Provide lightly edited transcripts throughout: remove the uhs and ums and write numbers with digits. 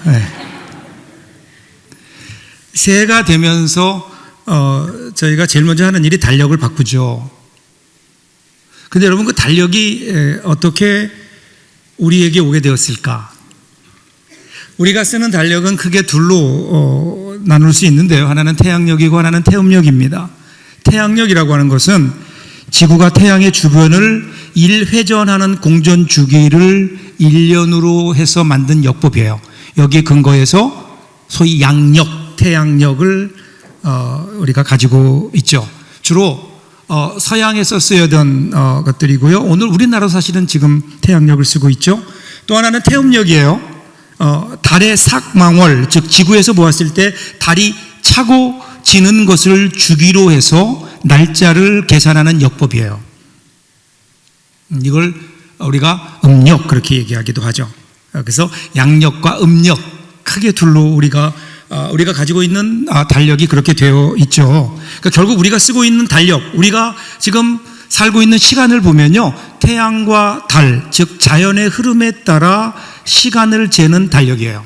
네. 새해가 되면서 저희가 제일 먼저 하는 일이 달력을 바꾸죠. 근데 여러분, 그 달력이 어떻게 우리에게 오게 되었을까? 우리가 쓰는 달력은 크게 둘로 나눌 수 있는데요. 하나는 태양력이고 하나는 태음력입니다. 태양력이라고 하는 것은 지구가 태양의 주변을 1회전하는 공전 주기를 1년으로 해서 만든 역법이에요. 여기에 근거해서 소위 양력, 태양력을 우리가 가지고 있죠. 주로 서양에서 쓰여던 것들이고요. 오늘 우리나라 사실은 지금 태양력을 쓰고 있죠. 또 하나는 태음력이에요. 달의 삭망월, 즉 지구에서 보았을 때 달이 차고 지는 것을 주기로 해서 날짜를 계산하는 역법이에요. 이걸 우리가 음력 그렇게 얘기하기도 하죠. 그래서 양력과 음력 크게 둘로 우리가 가지고 있는 달력이 그렇게 되어 있죠. 그러니까 결국 우리가 쓰고 있는 달력, 우리가 지금 살고 있는 시간을 보면요, 태양과 달, 즉 자연의 흐름에 따라 시간을 재는 달력이에요.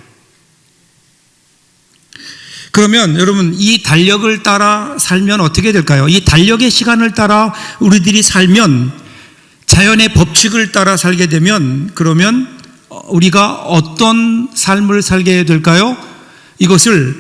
그러면 여러분, 이 달력을 따라 살면 어떻게 될까요? 이 달력의 시간을 따라 우리들이 살면, 자연의 법칙을 따라 살게 되면, 그러면 우리가 어떤 삶을 살게 될까요? 이것을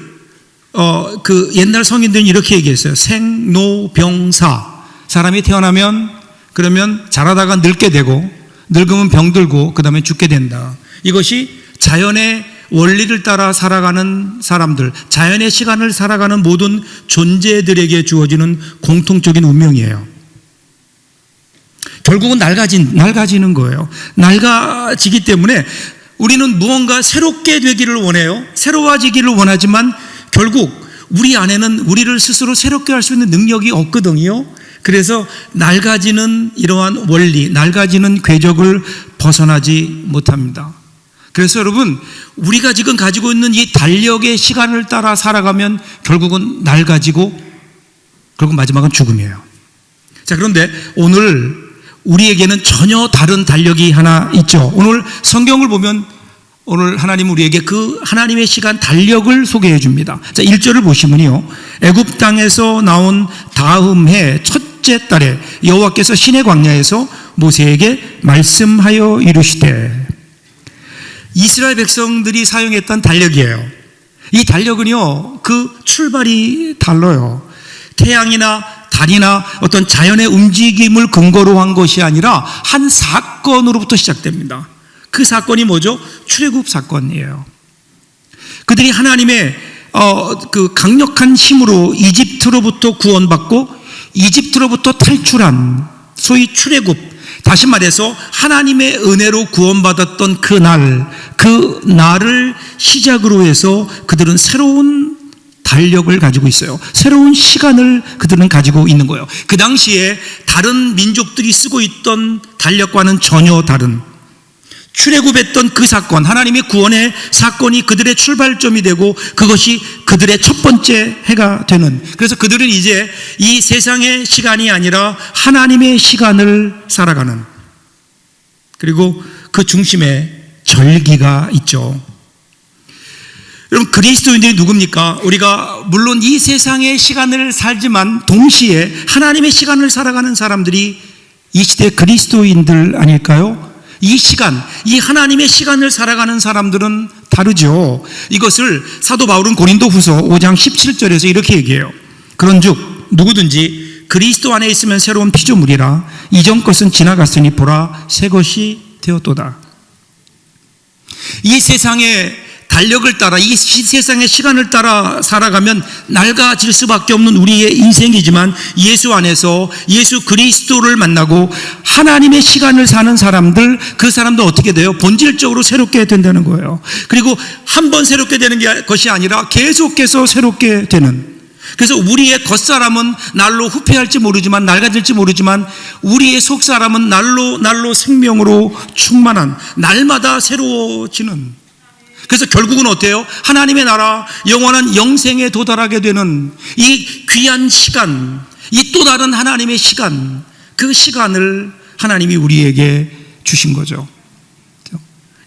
그 옛날 성인들은 이렇게 얘기했어요. 생로병사. 사람이 태어나면 그러면 자라다가 늙게 되고, 늙으면 병들고, 그 다음에 죽게 된다. 이것이 자연의 원리를 따라 살아가는 사람들, 자연의 시간을 살아가는 모든 존재들에게 주어지는 공통적인 운명이에요. 결국은 낡아지는 거예요. 낡아지기 때문에 우리는 무언가 새롭게 되기를 원해요. 새로워지기를 원하지만 결국 우리 안에는 우리를 스스로 새롭게 할 수 있는 능력이 없거든요. 그래서 낡아지는 이러한 원리, 낡아지는 궤적을 벗어나지 못합니다. 그래서 여러분, 우리가 지금 가지고 있는 이 달력의 시간을 따라 살아가면 결국은 낡아지고 결국 마지막은 죽음이에요. 자, 그런데 오늘 우리에게는 전혀 다른 달력이 하나 있죠. 오늘 성경을 보면 오늘 하나님 우리에게 그 하나님의 시간 달력을 소개해 줍니다. 자, 1절을 보시면요, 애굽 땅에서 나온 다음 해 첫째 달에 여호와께서 시내 광야에서 모세에게 말씀하여 이르시되. 이스라엘 백성들이 사용했던 달력이에요. 이 달력은요, 그 출발이 달라요. 태양이나 달이나 어떤 자연의 움직임을 근거로 한 것이 아니라 한 사건으로부터 시작됩니다. 그 사건이 뭐죠? 출애굽 사건이에요. 그들이 하나님의 그 강력한 힘으로 이집트로부터 구원받고 이집트로부터 탈출한 소위 출애굽, 다시 말해서 하나님의 은혜로 구원받았던 그 날을 시작으로 해서 그들은 새로운 달력을 가지고 있어요. 새로운 시간을 그들은 가지고 있는 거예요. 그 당시에 다른 민족들이 쓰고 있던 달력과는 전혀 다른, 출애굽했던 그 사건, 하나님의 구원의 사건이 그들의 출발점이 되고 그것이 그들의 첫 번째 해가 되는, 그래서 그들은 이제 이 세상의 시간이 아니라 하나님의 시간을 살아가는, 그리고 그 중심에 절기가 있죠. 여러분, 그리스도인들이 누굽니까? 우리가 물론 이 세상의 시간을 살지만 동시에 하나님의 시간을 살아가는 사람들이 이 시대 그리스도인들 아닐까요? 이 시간, 이 하나님의 시간을 살아가는 사람들은 다르죠. 이것을 사도 바울은 고린도후서 5장 17절에서 이렇게 얘기해요. 그런즉 누구든지 그리스도 안에 있으면 새로운 피조물이라, 이전 것은 지나갔으니 보라 새 것이 되었도다. 이 세상의 달력을 따라, 이 세상의 시간을 따라 살아가면 낡아질 수밖에 없는 우리의 인생이지만, 예수 안에서 예수 그리스도를 만나고 하나님의 시간을 사는 사람들, 그 사람도 어떻게 돼요? 본질적으로 새롭게 된다는 거예요. 그리고 한 번 새롭게 되는 것이 아니라 계속해서 새롭게 되는, 그래서 우리의 겉사람은 날로 후패할지 모르지만, 낡아질지 모르지만, 우리의 속사람은 날로 생명으로 충만한, 날마다 새로워지는, 그래서 결국은 어때요? 하나님의 나라, 영원한 영생에 도달하게 되는 이 귀한 시간, 이 또 다른 하나님의 시간, 그 시간을 하나님이 우리에게 주신 거죠.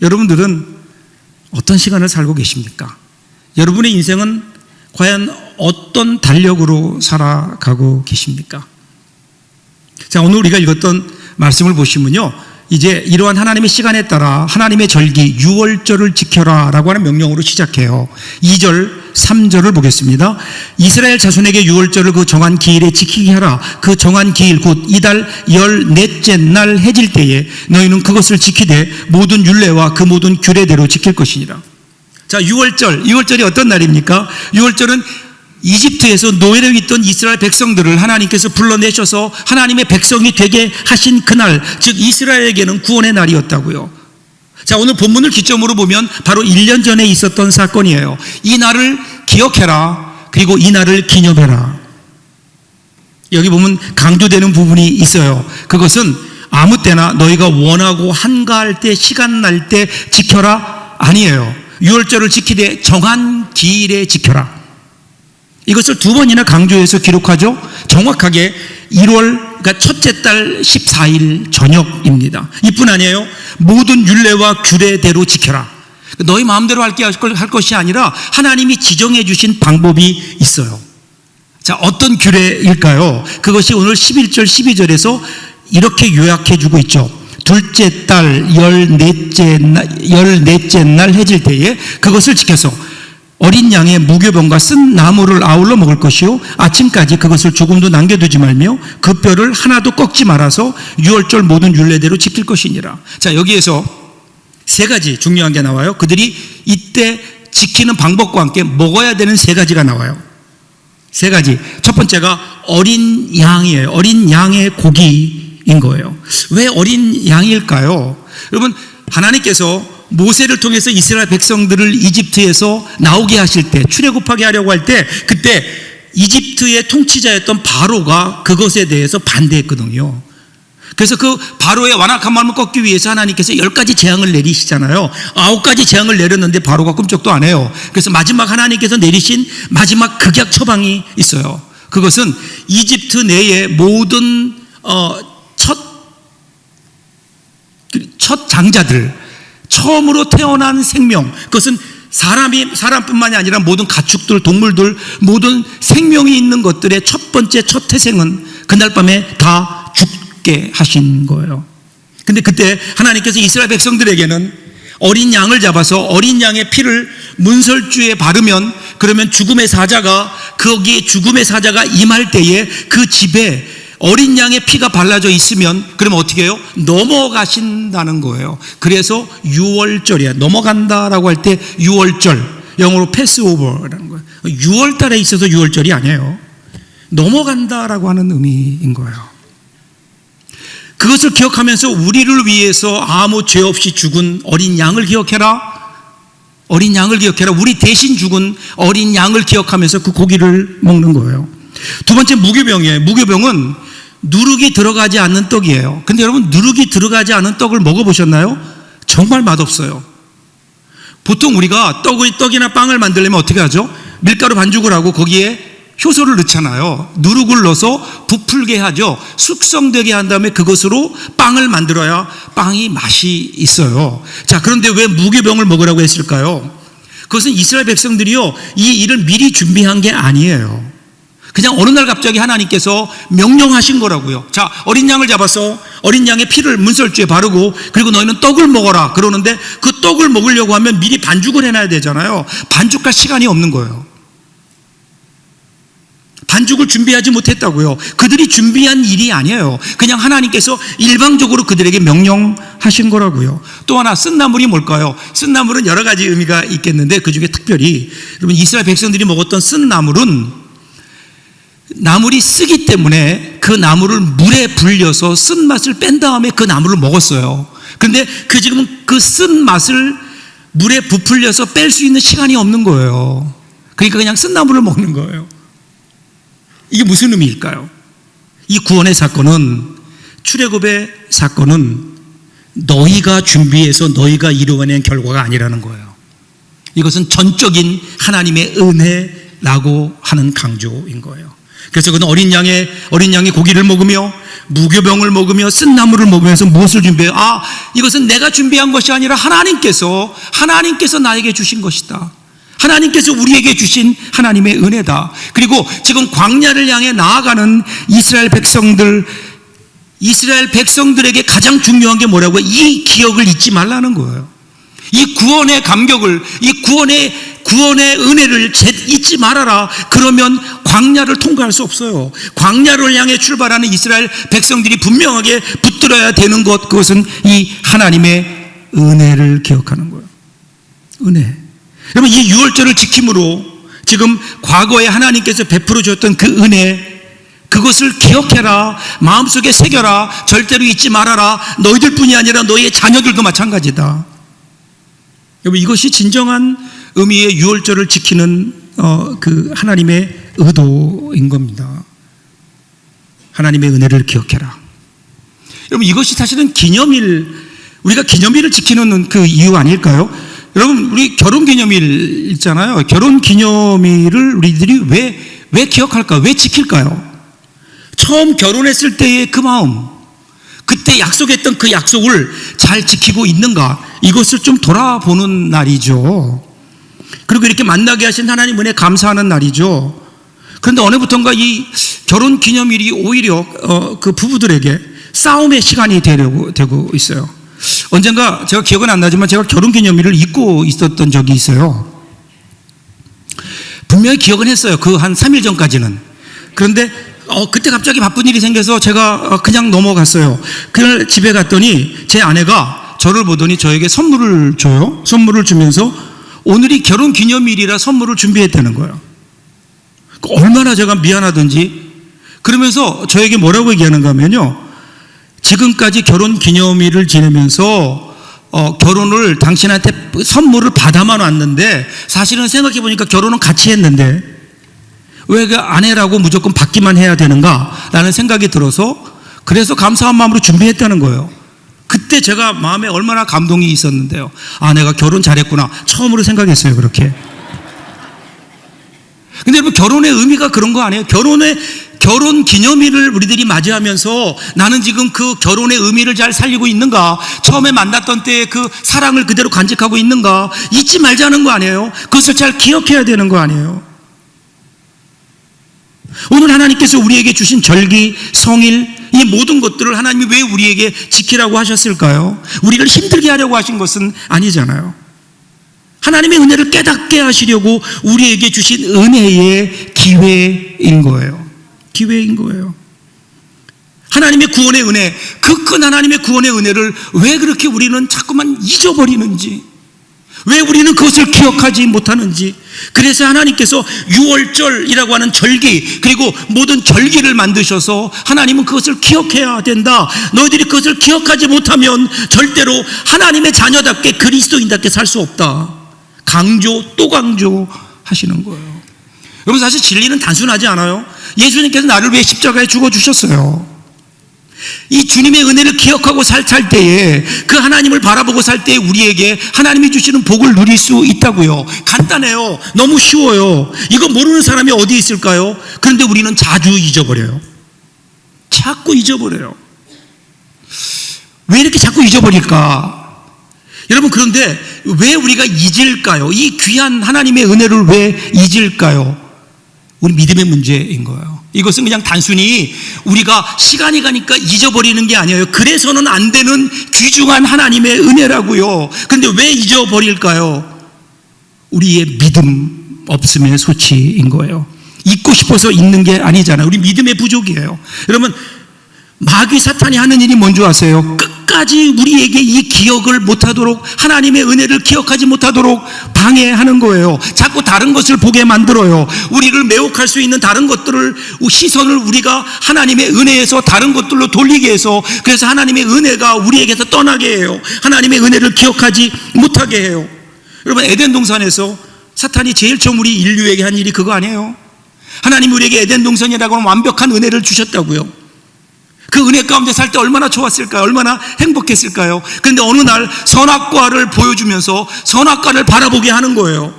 여러분들은 어떤 시간을 살고 계십니까? 여러분의 인생은 과연 어떤 달력으로 살아가고 계십니까? 자, 오늘 우리가 읽었던 말씀을 보시면요, 이제 이러한 하나님의 시간에 따라 하나님의 절기 유월절을 지켜라 라고 하는 명령으로 시작해요. 2절 3절을 보겠습니다. 이스라엘 자손에게 유월절을 그 정한 기일에 지키게 하라. 그 정한 기일 곧 이달 14째 날 해질 때에 너희는 그것을 지키되 모든 율례와 그 모든 규례대로 지킬 것이니라. 자, 유월절이 어떤 날입니까? 유월절은 이집트에서 노예로 있던 이스라엘 백성들을 하나님께서 불러내셔서 하나님의 백성이 되게 하신 그날, 즉 이스라엘에게는 구원의 날이었다고요. 자, 오늘 본문을 기점으로 보면 바로 1년 전에 있었던 사건이에요. 이 날을 기억해라. 그리고 이 날을 기념해라. 여기 보면 강조되는 부분이 있어요. 그것은 아무 때나 너희가 원하고 한가할 때, 시간 날 때 지켜라 아니에요. 유월절을 지키되 정한 기일에 지켜라. 이것을 두 번이나 강조해서 기록하죠. 정확하게 1월, 그러니까 첫째 달 14일 저녁입니다. 이뿐 아니에요. 모든 율례와 규례대로 지켜라. 너희 마음대로 할 것이 아니라 하나님이 지정해 주신 방법이 있어요. 자, 어떤 규례일까요? 그것이 오늘 11절 12절에서 이렇게 요약해 주고 있죠. 둘째 달 14째 날 해질 때에 그것을 지켜서 어린 양의 무교병과 쓴 나무를 아울러 먹을 것이요 아침까지 그것을 조금도 남겨두지 말며 그 뼈를 하나도 꺾지 말아서 유월절 모든 율례대로 지킬 것이니라. 자, 여기에서 세 가지 중요한 게 나와요. 그들이 이때 지키는 방법과 함께 먹어야 되는 세 가지가 나와요. 세 가지. 첫 번째가 어린 양이에요. 어린 양의 고기인 거예요. 왜 어린 양일까요? 여러분, 하나님께서 모세를 통해서 이스라엘 백성들을 이집트에서 나오게 하실 때, 출애굽하게 하려고 할 때, 그때 이집트의 통치자였던 바로가 그것에 대해서 반대했거든요. 그래서 그 바로의 완악한 마음을 꺾기 위해서 하나님께서 10가지 재앙을 내리시잖아요. 9가지 재앙을 내렸는데 바로가 꿈쩍도 안 해요. 그래서 마지막 하나님께서 내리신 마지막 극약 처방이 있어요. 그것은 이집트 내의 모든 첫 장자들, 처음으로 태어난 생명, 그것은 사람뿐만이 아니라 모든 가축들, 동물들, 모든 생명이 있는 것들의 첫 번째 첫 태생은 그날 밤에 다 죽게 하신 거예요. 근데 그때 하나님께서 이스라엘 백성들에게는 어린 양을 잡아서 어린 양의 피를 문설주에 바르면, 그러면 거기에 죽음의 사자가 임할 때에 그 집에 어린 양의 피가 발라져 있으면 그러면 어떻게 해요? 넘어가신다는 거예요. 그래서 유월절이야. 넘어간다라고 할 때 유월절, 영어로 패스오버라는 거예요. 6월 달에 있어서 유월절이 아니에요. 넘어간다라고 하는 의미인 거예요. 그것을 기억하면서 우리를 위해서 아무 죄 없이 죽은 어린 양을 기억해라. 어린 양을 기억해라. 우리 대신 죽은 어린 양을 기억하면서 그 고기를 먹는 거예요. 두 번째 무교병이에요. 무교병은 누룩이 들어가지 않는 떡이에요. 근데 여러분, 누룩이 들어가지 않은 떡을 먹어보셨나요? 정말 맛없어요. 보통 우리가 떡이나 빵을 만들려면 어떻게 하죠? 밀가루 반죽을 하고 거기에 효소를 넣잖아요. 누룩을 넣어서 부풀게 하죠. 숙성되게 한 다음에 그것으로 빵을 만들어야 빵이 맛이 있어요. 자, 그런데 왜 무교병을 먹으라고 했을까요? 그것은 이스라엘 백성들이요, 이 일을 미리 준비한 게 아니에요. 그냥 어느 날 갑자기 하나님께서 명령하신 거라고요. 자, 어린 양을 잡아서 어린 양의 피를 문설주에 바르고 그리고 너희는 떡을 먹어라 그러는데, 그 떡을 먹으려고 하면 미리 반죽을 해놔야 되잖아요. 반죽할 시간이 없는 거예요. 반죽을 준비하지 못했다고요. 그들이 준비한 일이 아니에요. 그냥 하나님께서 일방적으로 그들에게 명령하신 거라고요. 또 하나, 쓴나물이 뭘까요? 쓴나물은 여러 가지 의미가 있겠는데 그 중에 특별히 여러분, 이스라엘 백성들이 먹었던 쓴나물은 나물이 쓰기 때문에 그 나물을 물에 불려서 쓴맛을 뺀 다음에 그 나물을 먹었어요. 그런데 지금은 그 쓴맛을 물에 부풀려서 뺄 수 있는 시간이 없는 거예요. 그러니까 그냥 쓴나물을 먹는 거예요. 이게 무슨 의미일까요? 이 구원의 사건은, 출애굽의 사건은 너희가 준비해서 너희가 이루어낸 결과가 아니라는 거예요. 이것은 전적인 하나님의 은혜라고 하는 강조인 거예요. 그래서 그는 어린 양의 고기를 먹으며 무교병을 먹으며 쓴나물을 먹으면서 무엇을 준비해요? 이것은 내가 준비한 것이 아니라 하나님께서 나에게 주신 것이다. 하나님께서 우리에게 주신 하나님의 은혜다. 그리고 지금 광야를 향해 나아가는 이스라엘 백성들에게 가장 중요한 게 뭐라고요? 이 기억을 잊지 말라는 거예요. 이 구원의 감격을, 이 구원의 은혜를 잊지 말아라. 그러면 광야를 통과할 수 없어요. 광야를 향해 출발하는 이스라엘 백성들이 분명하게 붙들어야 되는 것, 그것은 이 하나님의 은혜를 기억하는 거예요. 은혜. 여러분, 이 유월절을 지킴으로 지금 과거에 하나님께서 베풀어 줬던 그 은혜, 그것을 기억해라. 마음속에 새겨라. 절대로 잊지 말아라. 너희들뿐이 아니라 너희의 자녀들도 마찬가지다. 여러분, 이것이 진정한 의미의 유월절을 지키는 그 하나님의 의도인 겁니다. 하나님의 은혜를 기억해라. 여러분, 이것이 사실은 우리가 기념일을 지키는 그 이유 아닐까요? 여러분, 우리 결혼 기념일 있잖아요. 결혼 기념일을 우리들이 왜 기억할까요? 왜 지킬까요? 처음 결혼했을 때의 그 마음, 그때 약속했던 그 약속을 잘 지키고 있는가, 이것을 좀 돌아보는 날이죠. 그리고 이렇게 만나게 하신 하나님 은혜 감사하는 날이죠. 그런데 어느 부턴가 이 결혼 기념일이 오히려 그 부부들에게 싸움의 시간이 되고 있어요. 언젠가 제가 기억은 안 나지만 제가 결혼 기념일을 잊고 있었던 적이 있어요. 분명히 기억은 했어요. 그 한 3일 전까지는. 그런데 그때 갑자기 바쁜 일이 생겨서 제가 그냥 넘어갔어요. 그날 집에 갔더니 제 아내가 저를 보더니 저에게 선물을 줘요. 선물을 주면서 오늘이 결혼 기념일이라 선물을 준비했다는 거예요. 얼마나 제가 미안하던지. 그러면서 저에게 뭐라고 얘기하는가 하면요, 지금까지 결혼 기념일을 지내면서 결혼을 당신한테 선물을 받아만 왔는데 사실은 생각해 보니까 결혼은 같이 했는데 왜 그 아내라고 무조건 받기만 해야 되는가 라는 생각이 들어서, 그래서 감사한 마음으로 준비했다는 거예요. 그때 제가 마음에 얼마나 감동이 있었는데요. 내가 결혼 잘했구나. 처음으로 생각했어요, 그렇게. 근데 여러분, 결혼의 의미가 그런 거 아니에요? 결혼 기념일을 우리들이 맞이하면서 나는 지금 그 결혼의 의미를 잘 살리고 있는가? 처음에 만났던 때의 그 사랑을 그대로 간직하고 있는가? 잊지 말자는 거 아니에요? 그것을 잘 기억해야 되는 거 아니에요? 오늘 하나님께서 우리에게 주신 절기, 성일, 이 모든 것들을 하나님이 왜 우리에게 지키라고 하셨을까요? 우리를 힘들게 하려고 하신 것은 아니잖아요. 하나님의 은혜를 깨닫게 하시려고 우리에게 주신 은혜의 기회인 거예요. 기회인 거예요. 하나님의 구원의 은혜, 그 큰 하나님의 구원의 은혜를 왜 그렇게 우리는 자꾸만 잊어버리는지, 왜 우리는 그것을 기억하지 못하는지. 그래서 하나님께서 유월절이라고 하는 절기, 그리고 모든 절기를 만드셔서 하나님은 그것을 기억해야 된다. 너희들이 그것을 기억하지 못하면 절대로 하나님의 자녀답게 그리스도인답게 살 수 없다. 강조 또 강조 하시는 거예요. 여러분, 사실 진리는 단순하지 않아요. 예수님께서 나를 위해 십자가에 죽어주셨어요. 이 주님의 은혜를 기억하고 살 때에, 그 하나님을 바라보고 살 때에 우리에게 하나님이 주시는 복을 누릴 수 있다고요. 간단해요. 너무 쉬워요. 이거 모르는 사람이 어디 있을까요? 그런데 우리는 자주 잊어버려요. 자꾸 잊어버려요. 왜 이렇게 자꾸 잊어버릴까? 여러분, 그런데 왜 우리가 잊을까요? 이 귀한 하나님의 은혜를 왜 잊을까요? 우리 믿음의 문제인 거예요. 이것은 그냥 단순히 우리가 시간이 가니까 잊어버리는 게 아니에요. 그래서는 안 되는 귀중한 하나님의 은혜라고요. 그런데 왜 잊어버릴까요? 우리의 믿음 없음의 소치인 거예요. 잊고 싶어서 잊는 게 아니잖아요. 우리 믿음의 부족이에요. 여러분, 마귀 사탄이 하는 일이 뭔지 아세요? 끝까지 우리에게 이 기억을 못하도록, 하나님의 은혜를 기억하지 못하도록 방해하는 거예요. 자꾸 다른 것을 보게 만들어요. 우리를 매혹할 수 있는 다른 것들을, 시선을 우리가 하나님의 은혜에서 다른 것들로 돌리게 해서, 그래서 하나님의 은혜가 우리에게서 떠나게 해요. 하나님의 은혜를 기억하지 못하게 해요. 여러분, 에덴 동산에서 사탄이 제일 처음 우리 인류에게 한 일이 그거 아니에요? 하나님이 우리에게 에덴 동산이라고 하는 완벽한 은혜를 주셨다고요. 그 은혜 가운데 살 때 얼마나 좋았을까요? 얼마나 행복했을까요? 그런데 어느 날 선악과를 보여주면서 선악과를 바라보게 하는 거예요.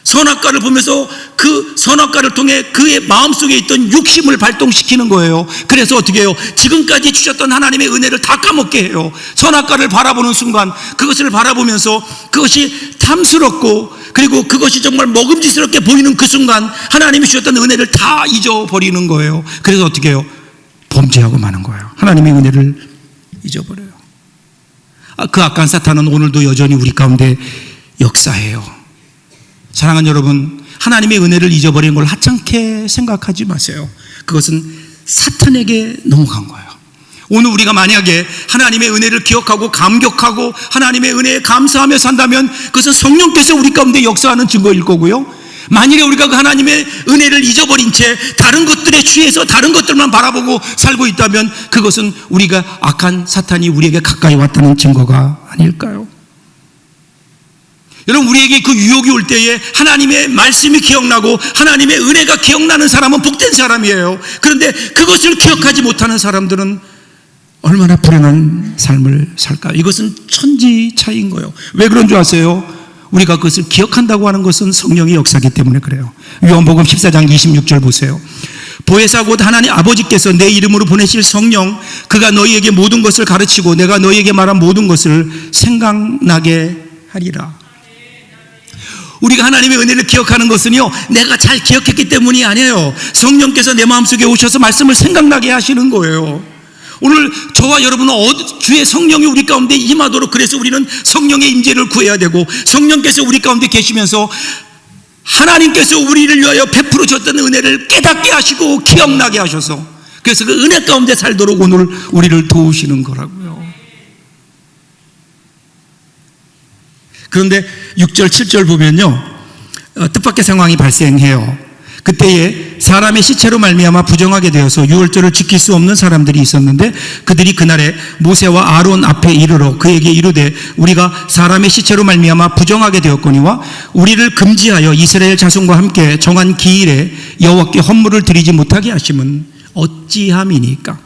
선악과를 보면서 그 선악과를 통해 그의 마음속에 있던 욕심을 발동시키는 거예요. 그래서 어떻게 해요? 지금까지 주셨던 하나님의 은혜를 다 까먹게 해요. 선악과를 바라보는 순간 그것을 바라보면서 그것이 탐스럽고 그리고 그것이 정말 먹음직스럽게 보이는 그 순간 하나님이 주셨던 은혜를 다 잊어버리는 거예요. 그래서 어떻게 해요? 범죄하고 마는 거예요. 하나님의 은혜를 잊어버려요. 그 악한 사탄은 오늘도 여전히 우리 가운데 역사해요. 사랑하는 여러분, 하나님의 은혜를 잊어버리는 걸 하찮게 생각하지 마세요. 그것은 사탄에게 넘어간 거예요. 오늘 우리가 만약에 하나님의 은혜를 기억하고 감격하고 하나님의 은혜에 감사하며 산다면 그것은 성령께서 우리 가운데 역사하는 증거일 거고요. 만일에 우리가 그 하나님의 은혜를 잊어버린 채 다른 것들에 취해서 다른 것들만 바라보고 살고 있다면 그것은 우리가 악한 사탄이 우리에게 가까이 왔다는 증거가 아닐까요? 여러분, 우리에게 그 유혹이 올 때에 하나님의 말씀이 기억나고 하나님의 은혜가 기억나는 사람은 복된 사람이에요. 그런데 그것을 기억하지 못하는 사람들은 얼마나 불안한 삶을 살까요? 이것은 천지 차이인 거예요. 왜 그런 줄 아세요? 우리가 그것을 기억한다고 하는 것은 성령의 역사이기 때문에 그래요. 요한복음 14장 26절 보세요. 보혜사 곧 하나님 아버지께서 내 이름으로 보내실 성령, 그가 너희에게 모든 것을 가르치고 내가 너희에게 말한 모든 것을 생각나게 하리라. 우리가 하나님의 은혜를 기억하는 것은요, 내가 잘 기억했기 때문이 아니에요. 성령께서 내 마음속에 오셔서 말씀을 생각나게 하시는 거예요. 오늘 저와 여러분은 주의 성령이 우리 가운데 임하도록, 그래서 우리는 성령의 임재를 구해야 되고, 성령께서 우리 가운데 계시면서 하나님께서 우리를 위하여 베풀어 줬던 은혜를 깨닫게 하시고 기억나게 하셔서, 그래서 그 은혜 가운데 살도록 오늘 우리를 도우시는 거라고요. 그런데 6절 7절 보면요, 뜻밖의 상황이 발생해요. 그때에 사람의 시체로 말미암아 부정하게 되어서 유월절을 지킬 수 없는 사람들이 있었는데, 그들이 그날에 모세와 아론 앞에 이르러 그에게 이르되 우리가 사람의 시체로 말미암아 부정하게 되었거니와 우리를 금지하여 이스라엘 자손과 함께 정한 기일에 여호와께 헌물을 드리지 못하게 하심은 어찌함이니까.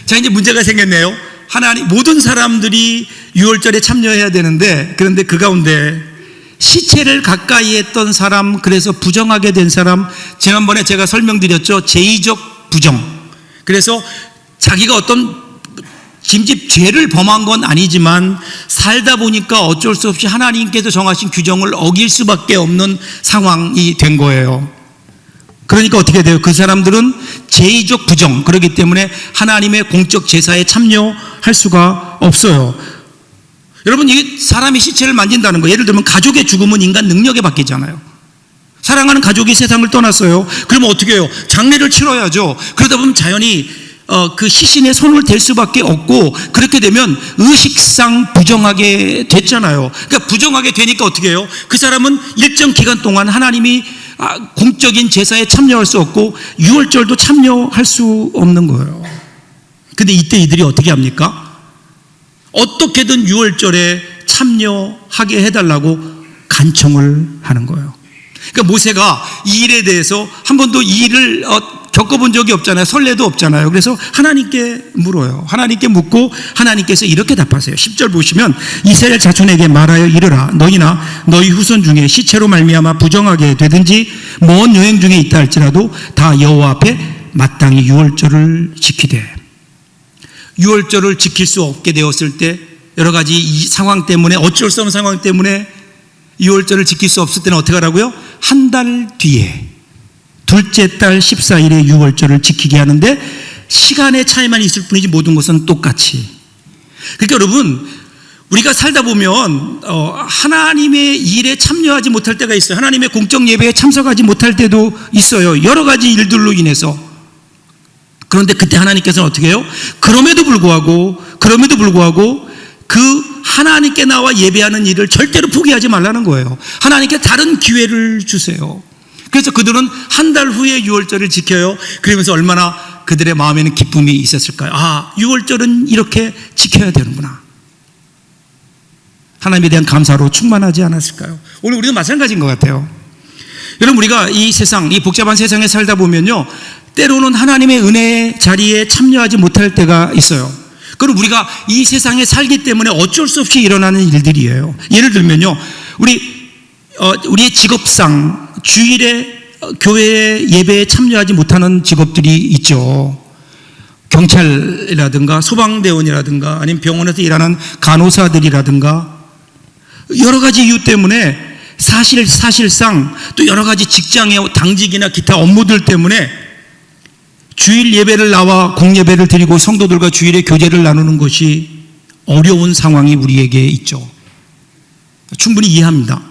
자, 이제 문제가 생겼네요. 하나님, 모든 사람들이 유월절에 참여해야 되는데, 그런데 그 가운데 시체를 가까이 했던 사람, 그래서 부정하게 된 사람, 지난번에 제가 설명드렸죠. 제의적 부정. 그래서 자기가 어떤 짐짓 죄를 범한 건 아니지만 살다 보니까 어쩔 수 없이 하나님께서 정하신 규정을 어길 수밖에 없는 상황이 된 거예요. 그러니까 어떻게 돼요? 그 사람들은 제의적 부정, 그렇기 때문에 하나님의 공적 제사에 참여할 수가 없어요. 여러분, 이게 사람이 시체를 만진다는 거, 예를 들면 가족의 죽음은 인간 능력에 바뀌잖아요. 사랑하는 가족이 세상을 떠났어요. 그러면 어떻게 해요? 장례를 치러야죠. 그러다 보면 자연히 그 시신에 손을 댈 수밖에 없고, 그렇게 되면 의식상 부정하게 됐잖아요. 그러니까 부정하게 되니까 어떻게 해요? 그 사람은 일정 기간 동안 하나님이 공적인 제사에 참여할 수 없고 유월절도 참여할 수 없는 거예요. 근데 이때 이들이 어떻게 합니까? 어떻게든 유월절에 참여하게 해달라고 간청을 하는 거예요. 그러니까 모세가 이 일에 대해서 한 번도 이 일을 겪어본 적이 없잖아요. 선례도 없잖아요. 그래서 하나님께 물어요. 하나님께 묻고 하나님께서 이렇게 답하세요. 10절 보시면 이스라엘 자손에게 말하여 이르라. 너희나 너희 후손 중에 시체로 말미암아 부정하게 되든지 먼 여행 중에 있다 할지라도 다 여호와 앞에 마땅히 유월절을 지키되. 유월절을 지킬 수 없게 되었을 때, 여러 가지 이 상황 때문에, 어쩔 수 없는 상황 때문에 유월절을 지킬 수 없을 때는 어떻게 하라고요? 한 달 뒤에 둘째 달 14일에 유월절을 지키게 하는데, 시간의 차이만 있을 뿐이지 모든 것은 똑같이. 그러니까 여러분, 우리가 살다 보면 하나님의 일에 참여하지 못할 때가 있어요. 하나님의 공적 예배에 참석하지 못할 때도 있어요. 여러 가지 일들로 인해서. 그런데 그때 하나님께서는 어떻게 해요? 그럼에도 불구하고 그 하나님께 나와 예배하는 일을 절대로 포기하지 말라는 거예요. 하나님께 다른 기회를 주세요. 그래서 그들은 한 달 후에 유월절을 지켜요. 그러면서 얼마나 그들의 마음에는 기쁨이 있었을까요? 아, 유월절은 이렇게 지켜야 되는구나. 하나님에 대한 감사로 충만하지 않았을까요? 오늘 우리도 마찬가지인 것 같아요. 여러분, 우리가 이 세상, 이 복잡한 세상에 살다 보면요, 때로는 하나님의 은혜의 자리에 참여하지 못할 때가 있어요. 그럼 우리가 이 세상에 살기 때문에 어쩔 수 없이 일어나는 일들이에요. 예를 들면요, 우리 우리의 직업상 주일에 교회 예배에 참여하지 못하는 직업들이 있죠. 경찰이라든가 소방대원이라든가 아니면 병원에서 일하는 간호사들이라든가 여러 가지 이유 때문에 사실상 또 여러 가지 직장의 당직이나 기타 업무들 때문에 주일 예배를 나와 공예배를 드리고 성도들과 주일에 교제를 나누는 것이 어려운 상황이 우리에게 있죠. 충분히 이해합니다.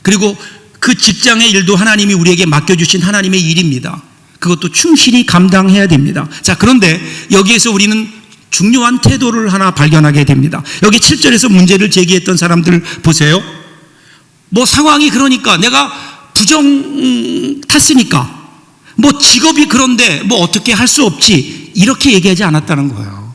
그리고 그 직장의 일도 하나님이 우리에게 맡겨주신 하나님의 일입니다. 그것도 충실히 감당해야 됩니다. 자, 그런데 여기에서 우리는 중요한 태도를 하나 발견하게 됩니다. 여기 7절에서 문제를 제기했던 사람들 보세요. 뭐 상황이 그러니까 내가 부정 탔으니까 뭐 직업이 그런데 뭐 어떻게 할 수 없지 이렇게 얘기하지 않았다는 거예요.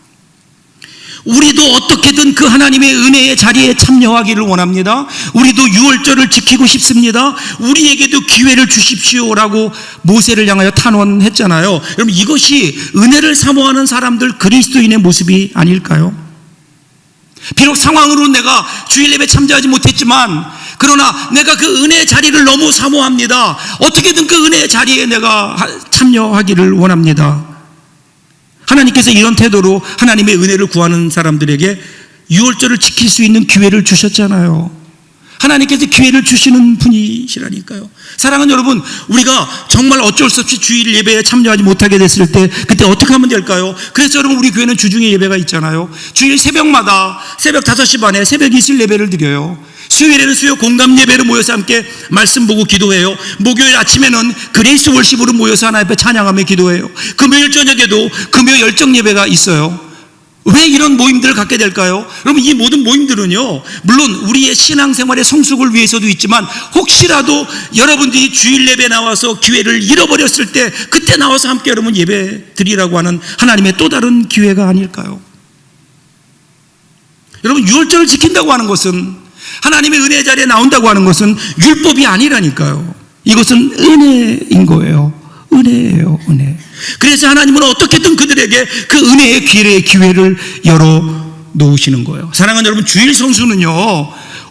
우리도 어떻게든 그 하나님의 은혜의 자리에 참여하기를 원합니다. 우리도 유월절을 지키고 싶습니다. 우리에게도 기회를 주십시오라고 모세를 향하여 탄원했잖아요. 여러분 이것이 은혜를 사모하는 사람들 그리스도인의 모습이 아닐까요? 비록 상황으로 내가 주일 예배 참여하지 못했지만 그러나 내가 그 은혜의 자리를 너무 사모합니다. 어떻게든 그 은혜의 자리에 내가 참여하기를 원합니다. 하나님께서 이런 태도로 하나님의 은혜를 구하는 사람들에게 유월절을 지킬 수 있는 기회를 주셨잖아요. 하나님께서 기회를 주시는 분이시라니까요. 사랑하는 여러분, 우리가 정말 어쩔 수 없이 주일 예배에 참여하지 못하게 됐을 때 그때 어떻게 하면 될까요? 그래서 여러분 우리 교회는 주중에 예배가 있잖아요. 주일 새벽마다 새벽 5시 반에 새벽 이슬 예배를 드려요. 수요일에는 수요 공감 예배로 모여서 함께 말씀 보고 기도해요. 목요일 아침에는 그레이스 월십으로 모여서 하나님 앞에 찬양하며 기도해요. 금요일 저녁에도 금요 열정 예배가 있어요. 왜 이런 모임들을 갖게 될까요? 여러분 이 모든 모임들은요 물론 우리의 신앙생활의 성숙을 위해서도 있지만 혹시라도 여러분들이 주일 예배 나와서 기회를 잃어버렸을 때 그때 나와서 함께 여러분 예배 드리라고 하는 하나님의 또 다른 기회가 아닐까요? 여러분 유월절을 지킨다고 하는 것은 하나님의 은혜 자리에 나온다고 하는 것은 율법이 아니라니까요. 이것은 은혜인 거예요. 은혜예요, 은혜. 그래서 하나님은 어떻게든 그들에게 그 은혜의 기회를 열어 놓으시는 거예요. 사랑하는 여러분, 주일 성수는요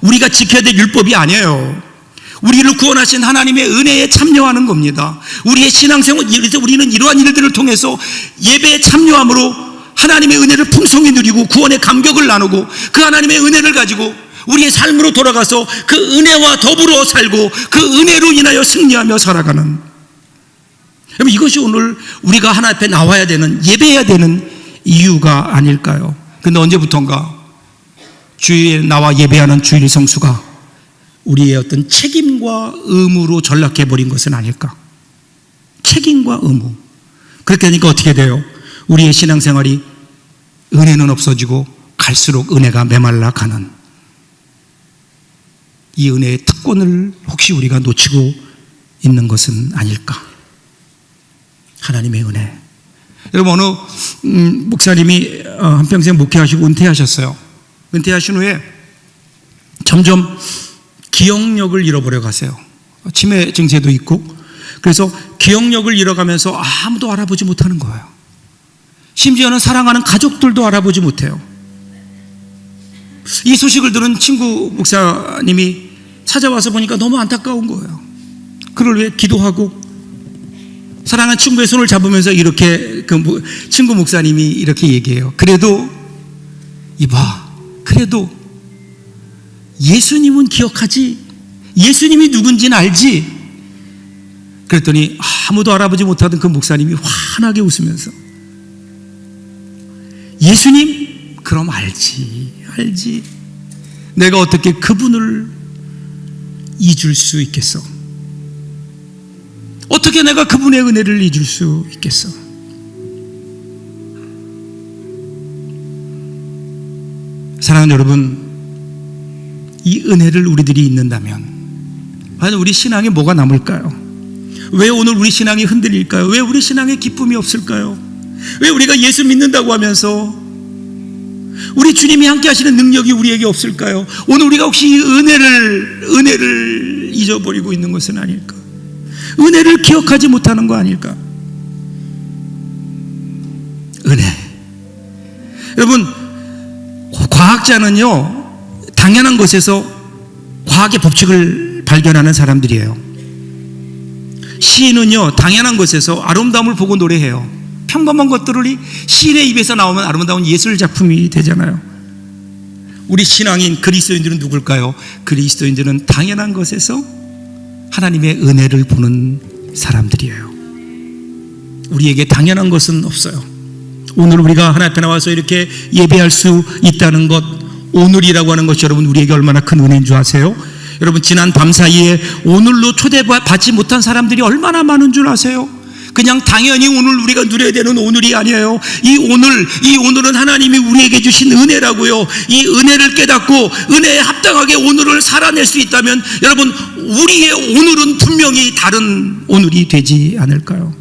우리가 지켜야 될 율법이 아니에요. 우리를 구원하신 하나님의 은혜에 참여하는 겁니다. 우리의 신앙생활, 우리는 이러한 일들을 통해서 예배에 참여함으로 하나님의 은혜를 풍성히 누리고 구원의 감격을 나누고 그 하나님의 은혜를 가지고 우리의 삶으로 돌아가서 그 은혜와 더불어 살고 그 은혜로 인하여 승리하며 살아가는, 여러분 이것이 오늘 우리가 하나님 앞에 나와야 되는, 예배해야 되는 이유가 아닐까요? 근데 언제부턴가 주일에 나와 예배하는 주일 성수가 우리의 어떤 책임과 의무로 전락해버린 것은 아닐까? 책임과 의무. 그렇게 하니까 어떻게 돼요? 우리의 신앙생활이 은혜는 없어지고 갈수록 은혜가 메말라 가는, 이 은혜의 특권을 혹시 우리가 놓치고 있는 것은 아닐까? 하나님의 은혜. 여러분 어느 목사님이 한평생 목회하시고 은퇴하셨어요. 은퇴하신 후에 점점 기억력을 잃어버려 가세요. 치매 증세도 있고, 그래서 기억력을 잃어가면서 아무도 알아보지 못하는 거예요. 심지어는 사랑하는 가족들도 알아보지 못해요. 이 소식을 들은 친구 목사님이 찾아와서 보니까 너무 안타까운 거예요. 그를 위해 기도하고 사랑하는 친구의 손을 잡으면서 이렇게 친구 목사님이 이렇게 얘기해요. 그래도 이봐, 그래도 예수님은 기억하지? 예수님이 누군지는 알지? 그랬더니 아무도 알아보지 못하던 그 목사님이 환하게 웃으면서 예수님? 그럼 알지. 내가 어떻게 그분을 잊을 수 있겠어? 어떻게 내가 그분의 은혜를 잊을 수 있겠어? 사랑하는 여러분, 이 은혜를 우리들이 잊는다면 과연 우리 신앙에 뭐가 남을까요? 왜 오늘 우리 신앙이 흔들릴까요? 왜 우리 신앙에 기쁨이 없을까요? 왜 우리가 예수 믿는다고 하면서 우리 주님이 함께 하시는 능력이 우리에게 없을까요? 오늘 우리가 혹시 이 은혜를 잊어버리고 있는 것은 아닐까? 은혜를 기억하지 못하는 거 아닐까? 은혜. 여러분, 과학자는요 당연한 것에서 과학의 법칙을 발견하는 사람들이에요. 시인은요, 당연한 것에서 아름다움을 보고 노래해요. 평범한 것들이 시인의 입에서 나오면 아름다운 예술 작품이 되잖아요. 우리 신앙인 그리스도인들은 누굴까요? 그리스도인들은 당연한 것에서 하나님의 은혜를 보는 사람들이에요. 우리에게 당연한 것은 없어요. 오늘 우리가 하나님 앞에 나와서 이렇게 예배할 수 있다는 것, 오늘이라고 하는 것이 여러분 우리에게 얼마나 큰 은혜인 줄 아세요? 여러분 지난 밤 사이에 오늘로 초대받지 못한 사람들이 얼마나 많은 줄 아세요? 그냥 당연히 오늘 우리가 누려야 되는 오늘이 아니에요. 이 오늘은 하나님이 우리에게 주신 은혜라고요. 이 은혜를 깨닫고 은혜에 합당하게 오늘을 살아낼 수 있다면 여러분 우리의 오늘은 분명히 다른 오늘이 되지 않을까요?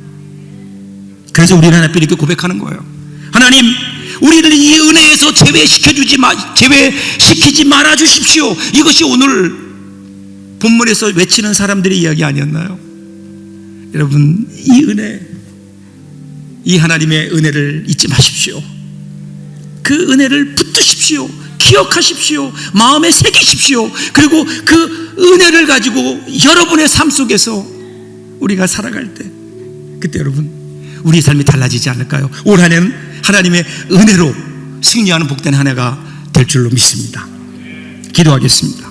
그래서 우리는 하나님 앞에 이렇게 고백하는 거예요. 하나님, 우리를 이 은혜에서 제외시키지 말아 주십시오. 이것이 오늘 본문에서 외치는 사람들의 이야기 아니었나요? 여러분, 이 은혜, 이 하나님의 은혜를 잊지 마십시오. 그 은혜를 붙드십시오. 기억하십시오. 마음에 새기십시오. 그리고 그 은혜를 가지고 여러분의 삶 속에서 우리가 살아갈 때, 그때 여러분 우리의 삶이 달라지지 않을까요? 올 한 해는 하나님의 은혜로 승리하는 복된 한 해가 될 줄로 믿습니다. 기도하겠습니다.